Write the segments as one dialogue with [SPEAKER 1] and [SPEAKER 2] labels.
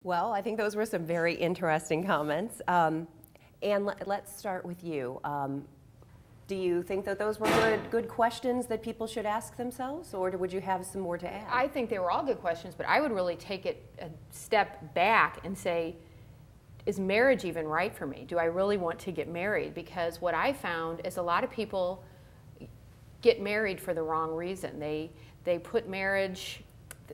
[SPEAKER 1] Well, I think those were some very interesting comments. And let's start with you. Do you think that those were good questions that people should ask themselves, or would you have some more to add?
[SPEAKER 2] I think they were all good questions, but I would really take it a step back and say, is marriage even right for me? Do I really want to get married? Because what I found is a lot of people get married for the wrong reason. They put marriage,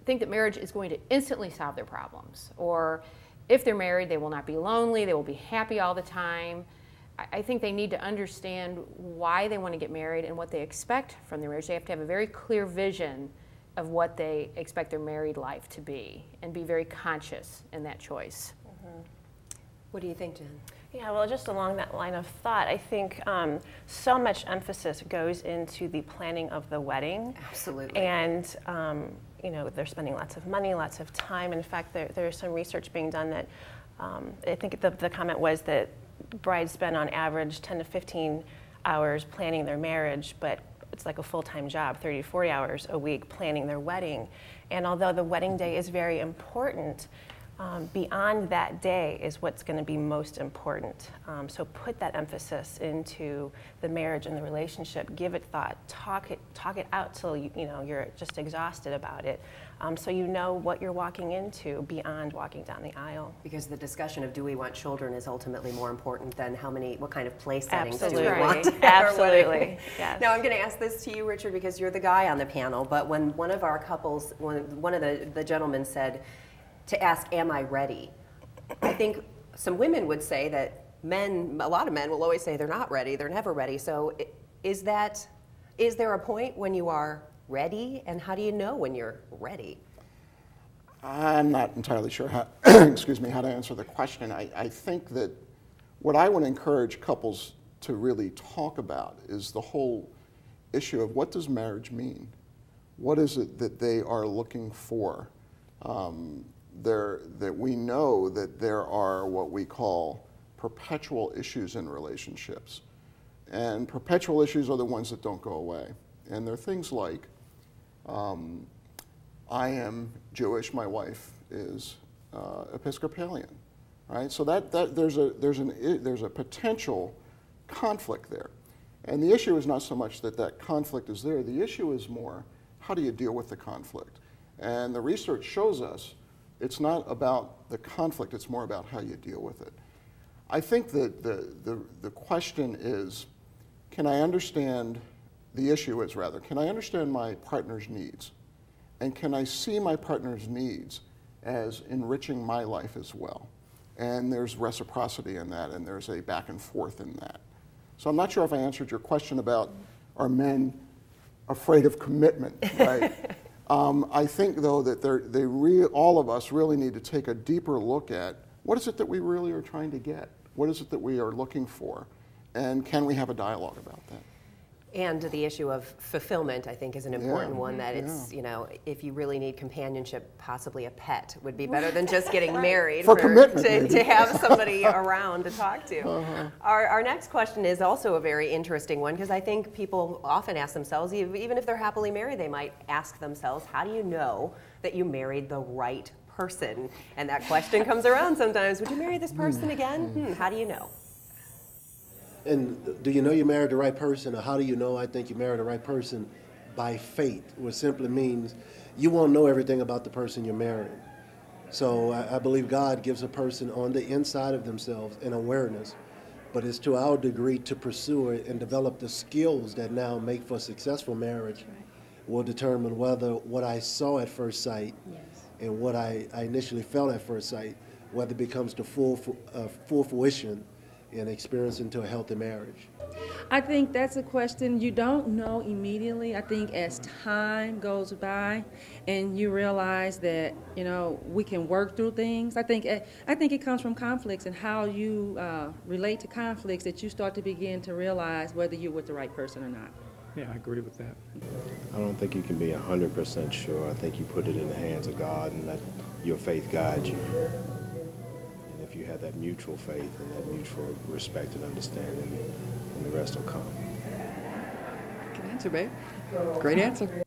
[SPEAKER 2] think that marriage is going to instantly solve their problems, or if they're married, they will not be lonely, they will be happy all the time. I think they need to understand why they want to get married and what they expect from their marriage. They have to have a very clear vision of what they expect their married life to be and be very conscious in that choice.
[SPEAKER 1] Mm-hmm. What do you think, Jen?
[SPEAKER 3] Yeah, well, just along that line of thought, I think so much emphasis goes into the planning of the wedding.
[SPEAKER 1] Absolutely.
[SPEAKER 3] And you know, they're spending lots of money, lots of time. In fact, there's some research being done that I think the comment was that brides spend on average 10 to 15 hours planning their marriage, but it's like a full-time job, 30 to 40 hours a week planning their wedding. And although the wedding day is very important, beyond that day is what's going to be most important. So put that emphasis into the marriage and the relationship. Give it thought. Talk it out till you're just exhausted about it. So you know what you're walking into beyond walking down the aisle.
[SPEAKER 1] Because the discussion of do we want children is ultimately more important than what kind of place settings do
[SPEAKER 3] Absolutely.
[SPEAKER 1] we want.
[SPEAKER 3] Absolutely. Yes.
[SPEAKER 1] Now I'm going to ask this to you, Richard, because you're the guy on the panel. But when one of our couples, one of the gentlemen said to ask, "Am I ready?" I think some women would say that a lot of men will always say they're not ready. They're never ready. So is there a point when you are ready, and how do you know when you're ready?
[SPEAKER 4] I'm not entirely sure how, excuse me, how to answer the question. I think that what I would encourage couples to really talk about is the whole issue of what does marriage mean? What is it that they are looking for? That we know that there are what we call perpetual issues in relationships. And perpetual issues are the ones that don't go away. And they're things like, I am Jewish, my wife is Episcopalian, right? So there's a potential conflict there. And the issue is not so much that conflict is there. The issue is more, how do you deal with the conflict? And the research shows us it's not about the conflict, it's more about how you deal with it. I think that the question is, can I understand, the issue is rather, can I understand my partner's needs? And can I see my partner's needs as enriching my life as well? And there's reciprocity in that, and there's a back and forth in that. So I'm not sure if I answered your question about are men afraid of commitment, right? I think, though, that all of us really need to take a deeper look at what is it that we really are trying to get? What is it that we are looking for? And can we have a dialogue about that?
[SPEAKER 1] And the issue of fulfillment, I think, is an important one, that it's, if you really need companionship, possibly a pet would be better than just getting married
[SPEAKER 4] for commitment,
[SPEAKER 1] to have somebody around to talk to. Our next question is also a very interesting one, because I think people often ask themselves, even if they're happily married, they might ask themselves, how do you know that you married the right person? And that question comes around sometimes. Would you marry this person again? How do you know?
[SPEAKER 5] And do you know you married the right person, or how do you know I think you married the right person? By faith, which simply means you won't know everything about the person you're marrying. So I believe God gives a person on the inside of themselves an awareness, but it's to our degree to pursue it and develop the skills that now make for a successful marriage will determine whether what I saw at first sight and what I initially felt at first sight, whether it becomes to full fruition and experience into a healthy marriage.
[SPEAKER 6] I think that's a question you don't know immediately. I think as time goes by and you realize that, we can work through things. I think it comes from conflicts and how you relate to conflicts that you start to begin to realize whether you're with the right person or not.
[SPEAKER 7] Yeah, I agree with that.
[SPEAKER 8] I don't think you can be 100% sure. I think you put it in the hands of God and let your faith guide you. If you have that mutual faith and that mutual respect and understanding, and the rest will come.
[SPEAKER 9] Good answer, babe. Great answer.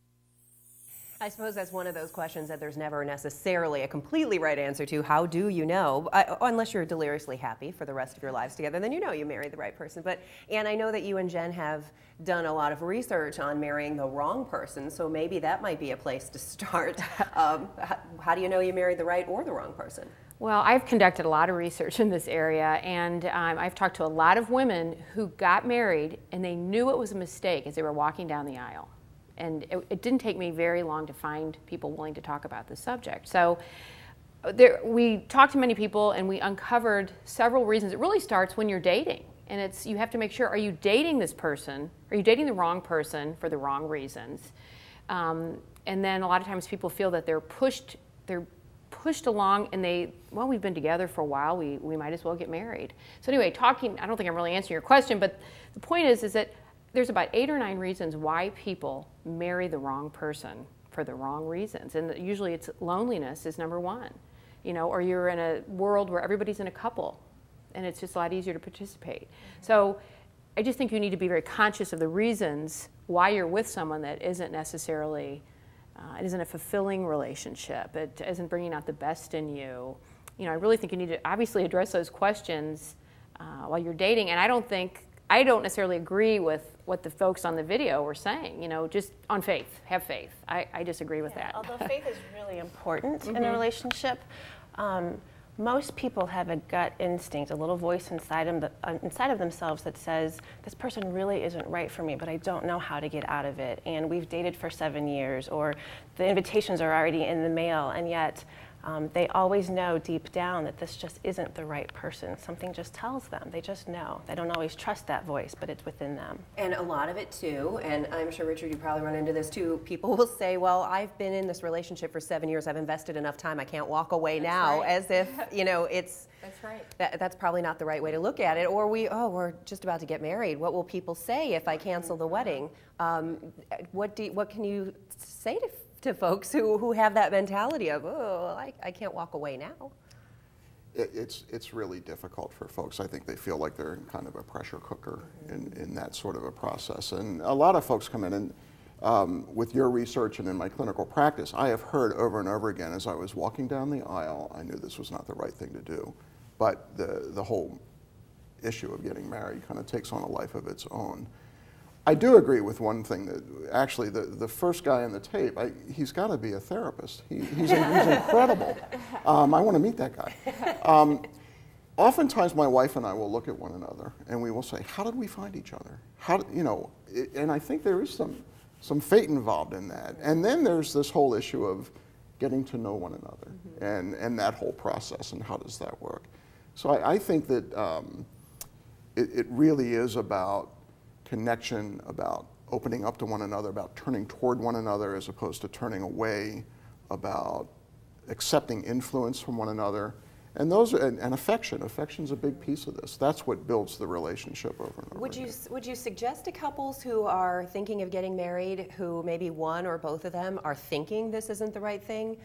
[SPEAKER 1] I suppose that's one of those questions that there's never necessarily a completely right answer to. How do you know? Unless you're deliriously happy for the rest of your lives together, then you know you married the right person. But Anne, I know that you and Jen have done a lot of research on marrying the wrong person, so maybe that might be a place to start. How do you know you married the right or the wrong person?
[SPEAKER 2] Well, I've conducted a lot of research in this area, and I've talked to a lot of women who got married and they knew it was a mistake as they were walking down the aisle. And it didn't take me very long to find people willing to talk about the subject. So we talked to many people and we uncovered several reasons. It really starts when you're dating. And you have to make sure, are you dating this person? Are you dating the wrong person for the wrong reasons? And then a lot of times people feel that they're pushed along and well, we've been together for a while, we might as well get married. So anyway, I don't think I'm really answering your question, but the point is that there's about 8 or 9 reasons why people marry the wrong person for the wrong reasons. And usually it's loneliness is number one, or you're in a world where everybody's in a couple and it's just a lot easier to participate. So I just think you need to be very conscious of the reasons why you're with someone that isn't necessarily, it isn't a fulfilling relationship. It isn't bringing out the best in you. I really think you need to obviously address those questions while you're dating. And I don't necessarily agree with what the folks on the video were saying, just on faith, have faith. I disagree with that.
[SPEAKER 3] Although faith is really important in a relationship, most people have a gut instinct, a little voice inside of themselves that says, this person really isn't right for me, but I don't know how to get out of it. And we've dated for 7 years, or the invitations are already in the mail, and yet they always know deep down that this just isn't the right person. Something just tells them. They just know. They don't always trust that voice, but it's within them.
[SPEAKER 1] And a lot of it too, and I'm sure, Richard, you probably run into this too, people will say, well, I've been in this relationship for 7 years, I've invested enough time, I can't walk away now, as if, it's...
[SPEAKER 2] That's right.
[SPEAKER 1] That's probably not the right way to look at it. Or we're just about to get married. What will people say if I cancel the wedding? What can you say to folks who have that mentality of, I can't walk away now?
[SPEAKER 4] It's really difficult for folks. I think they feel like they're in kind of a pressure cooker in that sort of a process. And a lot of folks come in and with your research and in my clinical practice, I have heard over and over again as I was walking down the aisle, I knew this was not the right thing to do. But the whole issue of getting married kind of takes on a life of its own. I do agree with one thing, that actually the first guy on the tape, he's got to be a therapist. He's incredible. I want to meet that guy. Oftentimes my wife and I will look at one another and we will say, how did we find each other? And I think there is some fate involved in that. And then there's this whole issue of getting to know one another and that whole process and how does that work. So I think that it really is about connection, about opening up to one another, about turning toward one another as opposed to turning away, about accepting influence from one another. And affection. Affection's a big piece of this. That's what builds the relationship over and over again.
[SPEAKER 1] Would you suggest to couples who are thinking of getting married, who maybe one or both of them are thinking this isn't the right thing,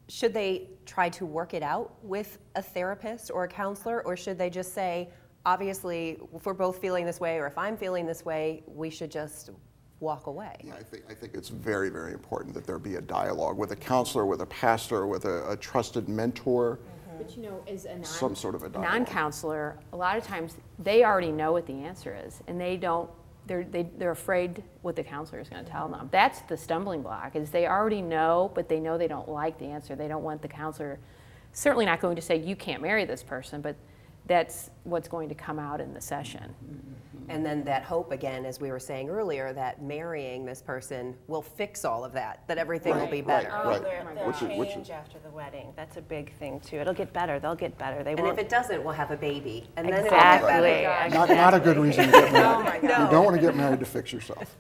[SPEAKER 1] should they try to work it out with a therapist or a counselor, or should they just say, obviously, if we're both feeling this way, or if I'm feeling this way, we should just walk away?
[SPEAKER 4] Yeah, I think it's very, very important that there be a dialogue with a counselor, with a pastor, with a trusted mentor.
[SPEAKER 2] But as a
[SPEAKER 4] some sort of a dialogue.
[SPEAKER 2] Non-counselor, a lot of times they already know what the answer is, and they're afraid what the counselor is going to tell them. That's the stumbling block, is they already know, but they know they don't like the answer. They don't want the counselor, certainly not going to say, you can't marry this person, but that's what's going to come out in the session.
[SPEAKER 1] And then that hope, again, as we were saying earlier, that marrying this person will fix all of that everything will be better.
[SPEAKER 4] Right.
[SPEAKER 3] They'll change after the wedding. That's a big thing, too. It'll get better. They'll get better.
[SPEAKER 1] And if it doesn't, we'll have a baby. And then
[SPEAKER 3] exactly.
[SPEAKER 1] it'll get better.
[SPEAKER 4] Not a good reason to get married.
[SPEAKER 1] Oh my God.
[SPEAKER 4] You don't want to get married to fix yourself.